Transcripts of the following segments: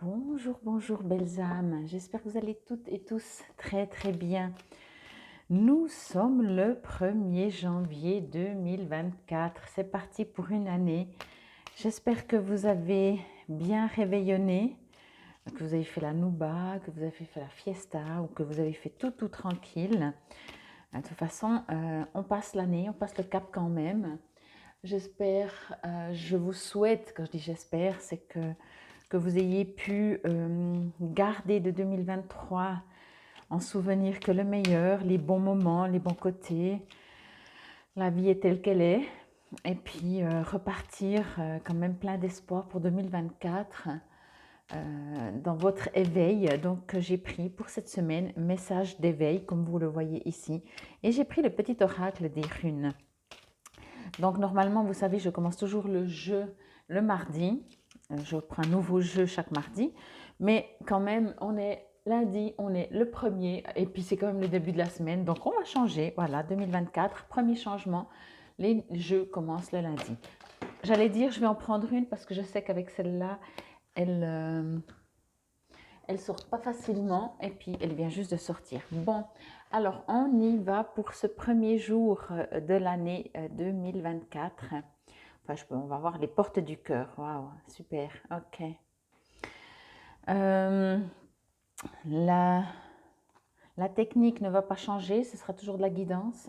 Bonjour, bonjour belles âmes, j'espère que vous allez toutes et tous très très bien. Nous sommes le 1er janvier 2024, c'est parti pour une année. J'espère que vous avez bien réveillonné, que vous avez fait la nouba, que vous avez fait la fiesta ou que vous avez fait tout tranquille. De toute façon, on passe l'année, on passe le cap quand même. J'espère, je vous souhaite, quand je dis j'espère, c'est que vous ayez pu garder de 2023 en souvenir que le meilleur, les bons moments, les bons côtés. La vie est telle qu'elle est. Et puis repartir quand même plein d'espoir pour 2024 dans votre éveil. Donc j'ai pris pour cette semaine message d'éveil comme vous le voyez ici. Et j'ai pris le petit oracle des runes. Donc normalement, vous savez, je commence toujours le jeu le mardi. Je prends un nouveau jeu chaque mardi. Mais quand même, on est lundi, on est le 1er. Et puis c'est quand même le début de la semaine. Donc on va changer. Voilà, 2024, premier changement. Les jeux commencent le lundi. J'allais dire, je vais en prendre une parce que je sais qu'avec celle-là, elle sort pas facilement et puis elle vient juste de sortir. Bon, alors on y va pour ce premier jour de l'année 2024. Enfin, on va voir les portes du cœur. Waouh, super, ok. Euh, la, la technique ne va pas changer, ce sera toujours de la guidance.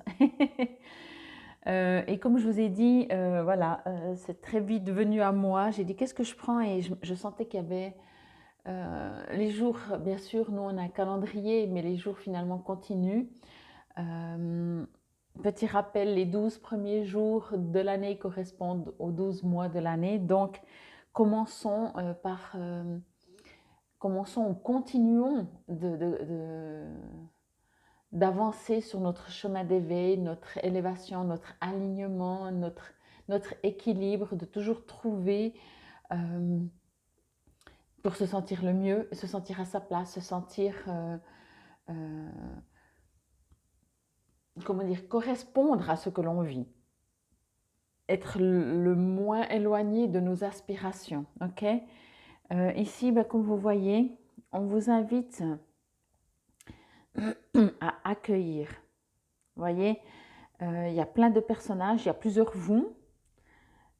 Et comme je vous ai dit, voilà, c'est très vite venu à moi. J'ai dit qu'est-ce que je prends et je sentais qu'il y avait les jours, bien sûr, nous on a un calendrier, mais les jours finalement continuent. Petit rappel, les 12 premiers jours de l'année correspondent aux 12 mois de l'année. Donc, commençons ou continuons d'avancer sur notre chemin d'éveil, notre élévation, notre alignement, notre équilibre, de toujours trouver pour se sentir le mieux, se sentir à sa place, se sentir, comment dire, correspondre à ce que l'on vit. Être le moins éloigné de nos aspirations, ok. Ici, comme vous voyez, on vous invite à accueillir. Vous voyez, il y a plein de personnages, il y a plusieurs vous.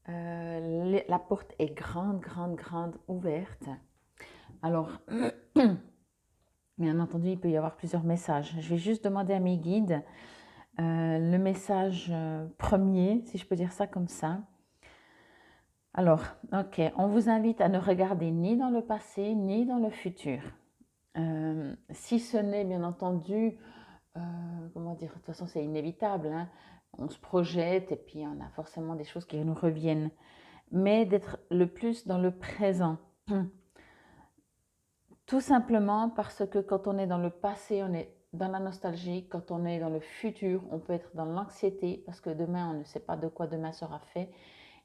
La porte est grande ouverte. Alors, bien entendu, il peut y avoir plusieurs messages. Je vais juste demander à mes guides le message premier, si je peux dire ça comme ça. Alors, ok, on vous invite à ne regarder ni dans le passé, ni dans le futur. Si ce n'est, bien entendu, comment dire, de toute façon c'est inévitable, hein, on se projette et puis on a forcément des choses qui nous reviennent. Mais d'être le plus dans le présent. Tout simplement parce que quand on est dans le passé, on est dans la nostalgie. Quand on est dans le futur, on peut être dans l'anxiété parce que demain, on ne sait pas de quoi demain sera fait.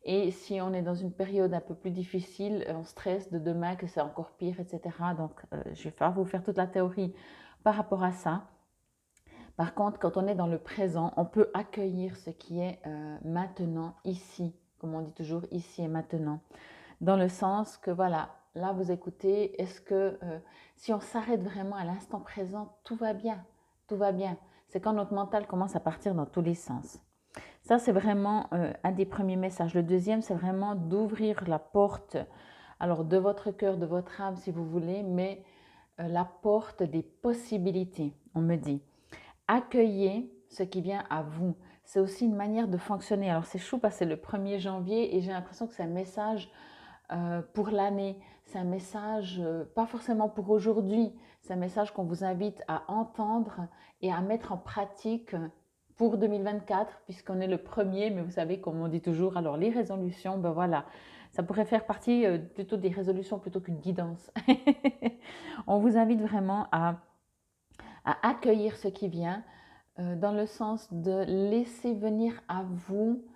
Et si on est dans une période un peu plus difficile, on stresse de demain que c'est encore pire, etc. Donc, je vais pas vous faire toute la théorie par rapport à ça. Par contre, quand on est dans le présent, on peut accueillir ce qui est maintenant, ici, comme on dit toujours, ici et maintenant. Dans le sens que, voilà, là vous écoutez, est-ce que si on s'arrête vraiment à l'instant présent, tout va bien, tout va bien. C'est quand notre mental commence à partir dans tous les sens. Ça, c'est vraiment un des premiers messages. Le deuxième, c'est vraiment d'ouvrir la porte, alors de votre cœur, de votre âme si vous voulez, mais la porte des possibilités, on me dit. Accueillez ce qui vient à vous. C'est aussi une manière de fonctionner. Alors c'est chou parce que c'est le 1er janvier et j'ai l'impression que c'est un message pour l'année. C'est un message, pas forcément pour aujourd'hui, c'est un message qu'on vous invite à entendre et à mettre en pratique pour 2024, puisqu'on est le 1er, mais vous savez, comme on dit toujours, alors les résolutions, ben voilà, ça pourrait faire partie plutôt des résolutions plutôt qu'une guidance. On vous invite vraiment à accueillir ce qui vient, dans le sens de laisser venir à vous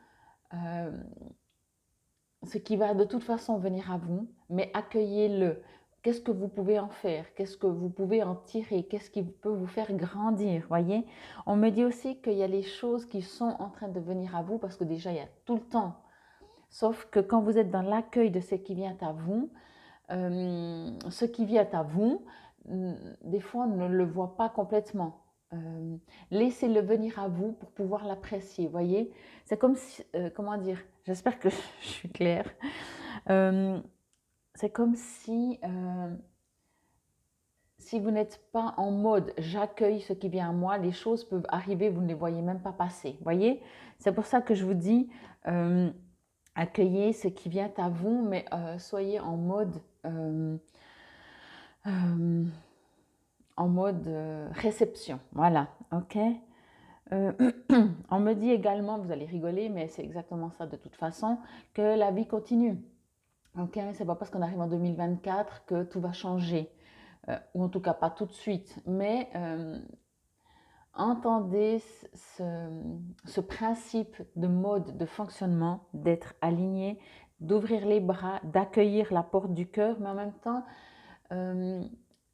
ce qui va de toute façon venir à vous, mais accueillez-le. Qu'est-ce que vous pouvez en faire? Qu'est-ce que vous pouvez en tirer? Qu'est-ce qui peut vous faire grandir? Voyez, on me dit aussi qu'il y a les choses qui sont en train de venir à vous parce que déjà il y a tout le temps. Sauf que quand vous êtes dans l'accueil de ce qui vient à vous, ce qui vient à vous, des fois, on ne le voit pas complètement. Laissez-le venir à vous pour pouvoir l'apprécier, voyez? C'est comme si, comment dire? J'espère que je suis claire. Euh, c'est comme si vous n'êtes pas en mode j'accueille ce qui vient à moi, les choses peuvent arriver, vous ne les voyez même pas passer. Voyez? C'est pour ça que je vous dis accueillez ce qui vient à vous, mais soyez euh, en mode réception. Voilà, ok? Euh, on me dit également, vous allez rigoler, mais c'est exactement ça de toute façon, que la vie continue. Ok, c'est pas parce qu'on arrive en 2024 que tout va changer, ou en tout cas pas tout de suite. Mais entendez ce principe de mode de fonctionnement, d'être aligné, d'ouvrir les bras, d'accueillir la porte du cœur, mais en même temps, euh,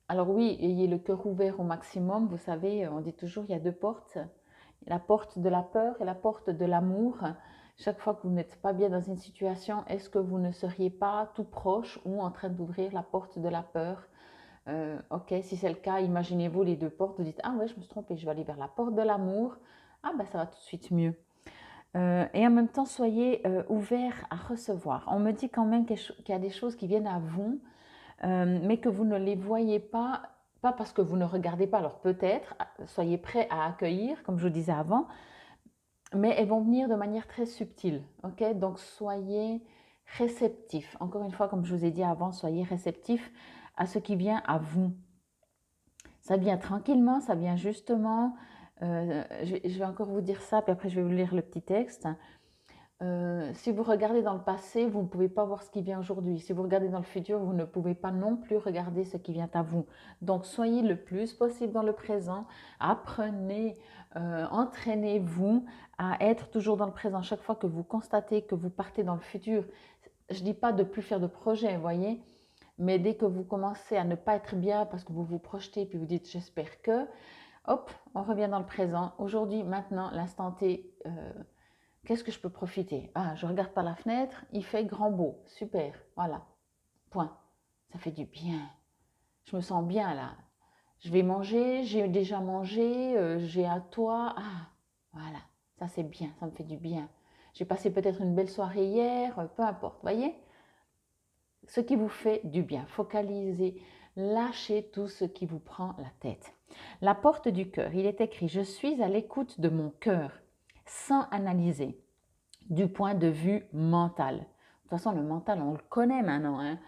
alors oui, ayez le cœur ouvert au maximum. Vous savez, on dit toujours il y a deux portes, la porte de la peur et la porte de l'amour. Chaque fois que vous n'êtes pas bien dans une situation, est-ce que vous ne seriez pas tout proche ou en train d'ouvrir la porte de la peur? Ok, si c'est le cas, imaginez-vous les deux portes, vous dites, ah ouais, je me suis trompée, je vais aller vers la porte de l'amour. Ah ben ça va tout de suite mieux. Et en même temps, soyez ouverts à recevoir. On me dit quand même qu'il y a des choses qui viennent à vous, mais que vous ne les voyez pas, pas parce que vous ne regardez pas. Alors peut-être, soyez prêts à accueillir, comme je vous disais avant, mais elles vont venir de manière très subtile. Ok, donc soyez réceptifs. Encore une fois, comme je vous ai dit avant, soyez réceptifs à ce qui vient à vous. Ça vient tranquillement, ça vient justement. Je vais encore vous dire ça, puis après je vais vous lire le petit texte. Si vous regardez dans le passé, vous ne pouvez pas voir ce qui vient aujourd'hui. Si vous regardez dans le futur, vous ne pouvez pas non plus regarder ce qui vient à vous. Donc, soyez le plus possible dans le présent. Apprenez, entraînez-vous à être toujours dans le présent. Chaque fois que vous constatez que vous partez dans le futur, je ne dis pas de plus faire de projet, vous voyez, mais dès que vous commencez à ne pas être bien parce que vous vous projetez puis vous dites j'espère que, hop, on revient dans le présent. Aujourd'hui, maintenant, l'instant T. Qu'est-ce que je peux profiter? Ah, je regarde par la fenêtre, il fait grand beau, super, voilà, point. Ça fait du bien. Je me sens bien là. Je vais manger, j'ai déjà mangé, j'ai à toi. Ah, voilà, ça c'est bien, ça me fait du bien. J'ai passé peut-être une belle soirée hier, peu importe, voyez? Ce qui vous fait du bien. Focalisez, lâchez tout ce qui vous prend la tête. La porte du cœur, il est écrit, je suis à l'écoute de mon cœur, sans analyser du point de vue mental. De toute façon, le mental, on le connaît maintenant. Hein.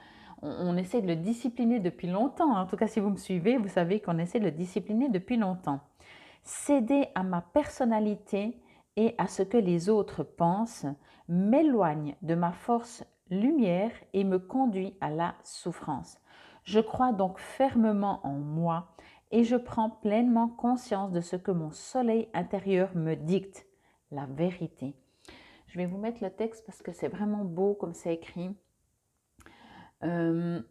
On essaie de le discipliner depuis longtemps. En tout cas, si vous me suivez, vous savez qu'on essaie de le discipliner depuis longtemps. Céder à ma personnalité et à ce que les autres pensent m'éloigne de ma force lumière et me conduit à la souffrance. Je crois donc fermement en moi et je prends pleinement conscience de ce que mon soleil intérieur me dicte, la vérité. Je vais vous mettre le texte parce que c'est vraiment beau comme c'est écrit. Quand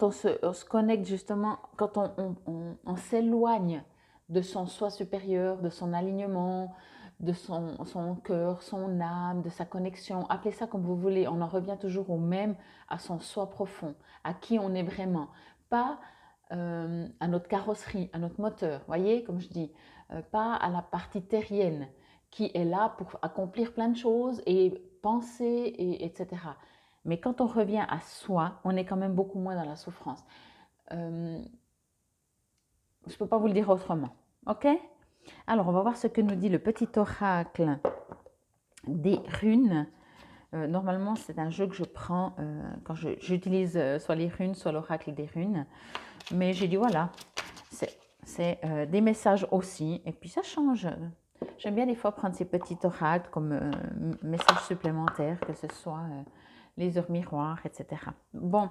on se connecte justement, quand on s'éloigne de son soi supérieur, de son alignement, de son cœur, son âme, de sa connexion, appelez ça comme vous voulez, on en revient toujours au même, à son soi profond, à qui on est vraiment. Pas à notre carrosserie, à notre moteur, voyez, comme je dis, pas à la partie terrienne qui est là pour accomplir plein de choses et penser, etc. Mais quand on revient à soi, on est quand même beaucoup moins dans la souffrance. Je ne peux pas vous le dire autrement. Ok? Alors, on va voir ce que nous dit le petit oracle des runes. Normalement, c'est un jeu que je prends quand j'utilise soit les runes, soit l'oracle des runes. Mais j'ai dit, voilà, c'est des messages aussi. Et puis, ça change. J'aime bien des fois prendre ces petits oracles comme messages supplémentaires, que ce soit les heures miroirs, etc. Bon,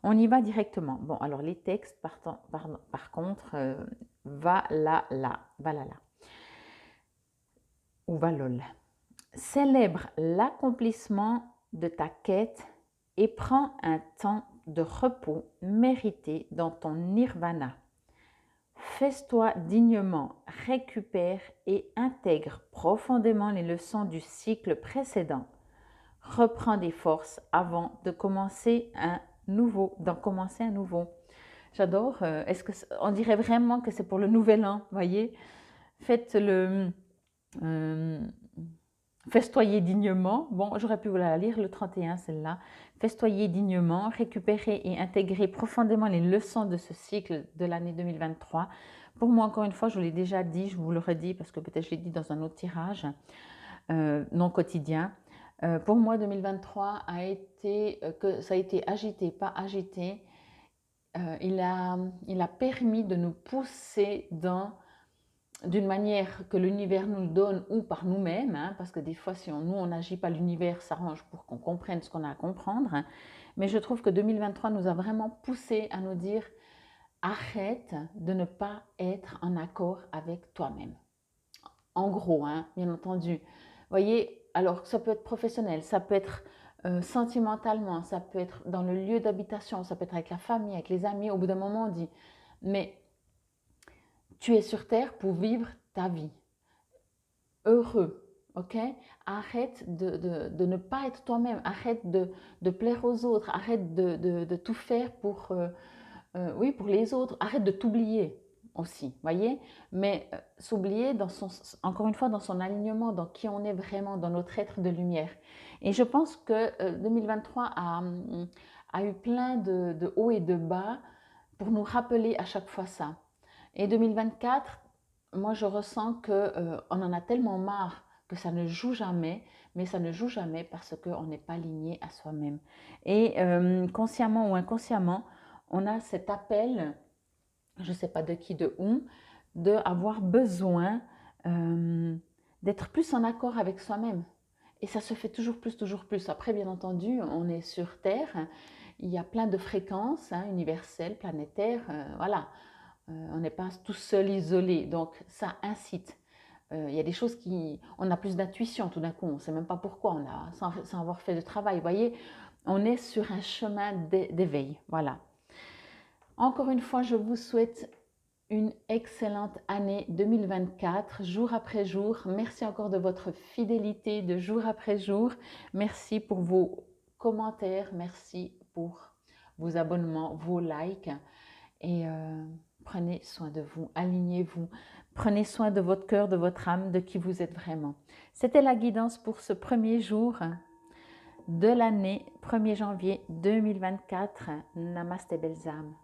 on y va directement. Bon, alors les textes, par contre, va là, ou va lol. Célèbre l'accomplissement de ta quête et prends un temps de repos mérité dans ton nirvana. Fais-toi dignement, récupère et intègre profondément les leçons du cycle précédent. reprends des forces avant de commencer un nouveau, d'en commencer un nouveau. J'adore. On dirait vraiment que c'est pour le nouvel an, voyez? Faites le festoyer dignement. Bon, j'aurais pu vous la lire le 31, celle-là. Festoyer dignement, récupérer et intégrer profondément les leçons de ce cycle de l'année 2023. Pour moi, encore une fois, je vous l'ai déjà dit, je vous le redis parce que peut-être je l'ai dit dans un autre tirage non quotidien. Pour moi, 2023 a été, que ça a été agité, pas agité. Il a permis de nous pousser d'une manière que l'univers nous le donne ou par nous-mêmes, hein, parce que des fois, si nous, on n'agit pas, l'univers s'arrange pour qu'on comprenne ce qu'on a à comprendre. Hein. Mais je trouve que 2023 nous a vraiment poussé à nous dire arrête de ne pas être en accord avec toi-même. En gros, hein, bien entendu. Vous voyez, alors ça peut être professionnel, ça peut être sentimentalement, ça peut être dans le lieu d'habitation, ça peut être avec la famille, avec les amis. Au bout d'un moment, on dit, mais tu es sur Terre pour vivre ta vie. Heureux, ok? Arrête de ne pas être toi-même, arrête de plaire aux autres, arrête de tout faire oui, pour les autres, arrête de t'oublier aussi, voyez? Mais s'oublier encore une fois, dans son alignement, dans qui on est vraiment, dans notre être de lumière. Et je pense que 2023 a eu plein de hauts et de bas pour nous rappeler à chaque fois ça. Et 2024, moi je ressens qu'on en a tellement marre que ça ne joue jamais, mais ça ne joue jamais parce qu'on n'est pas aligné à soi-même. Et consciemment ou inconsciemment, on a cet appel, je ne sais pas de qui, de où, d'avoir besoin d'être plus en accord avec soi-même. Et ça se fait toujours plus, toujours plus. Après, bien entendu, on est sur Terre, il y a plein de fréquences hein, universelles, planétaires, voilà. On n'est pas tout seul, isolé, donc ça incite. Il y a des choses on a plus d'intuition tout d'un coup, on ne sait même pas pourquoi, sans avoir fait de travail. Vous voyez, on est sur un chemin d'éveil, voilà. Encore une fois, je vous souhaite une excellente année 2024, jour après jour. Merci encore de votre fidélité de jour après jour. Merci pour vos commentaires, merci pour vos abonnements, vos likes. Et prenez soin de vous, alignez-vous, prenez soin de votre cœur, de votre âme, de qui vous êtes vraiment. C'était la guidance pour ce premier jour de l'année 1er janvier 2024. Namasté belles âmes.